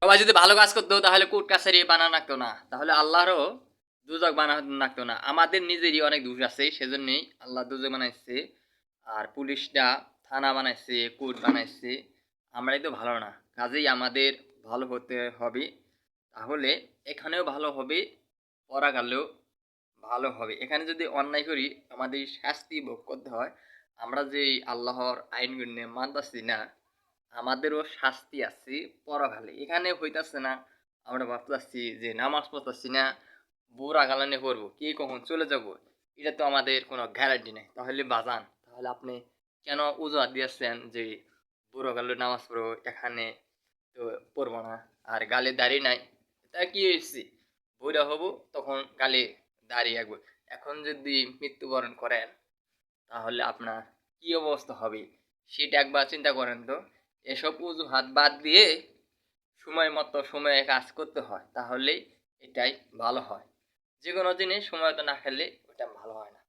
সবাই যদি ভালো কাজ করতো তাহলে কোর্ট কাছারি বানানো লাগতো না, তাহলে আল্লাহরও দুজক বানানো লাগতো না। আমাদের নিজেরই অনেক দোষ আছে, সেজন্যই আল্লাহ দুজক বানাইছে। আর পুলিশটা থানা বানাইছে, কোর্ট বানাইছে। আমরাই তো ভালো না, কাজেই আমাদের ভালো হতে হবে। তাহলে এখানেও ভালো হবে, পরাকালেও ভালো হবে। এখানে যদি অন্যায় করি আমাদের শাস্তি ভোগ করতে হয়। আমরা যে আল্লাহর আইনগুলো মানতাছি না, আমাদেরও শাস্তি আছে পরকালে। এখানে হইতাছে না, আমরা ভাবতাছি যে নামাজ পড়তাছি না, বুড়া কালানে পড়বো, কে কখন চলে যাব, এটা তো আমাদের কোনো গ্যারান্টি নেই। তাহলে বাজান, তাহলে আপনি কেন অজুহাত দিয়েছেন যে বুড়ো কালে নামাজ পড়বো, এখানে তো পড়বো না? আর গালে দাড়ি নাই, তা কি হয়েছে? বুড়া হব তখন গালে দাড়ি রাখবো। এখন যদি মৃত্যুবরণ করেন তাহলে আপনার কি অবস্থা হবে সেটা একবার চিন্তা করেন তো। এসব অজুহাত বাদ দিয়ে সময় মতো সময়ে কাজ করতে হয়, তাহলেই এটাই ভালো হয়। যে কোনো জিনিস সময় মতো না খেলে ওটা ভালো হয় না।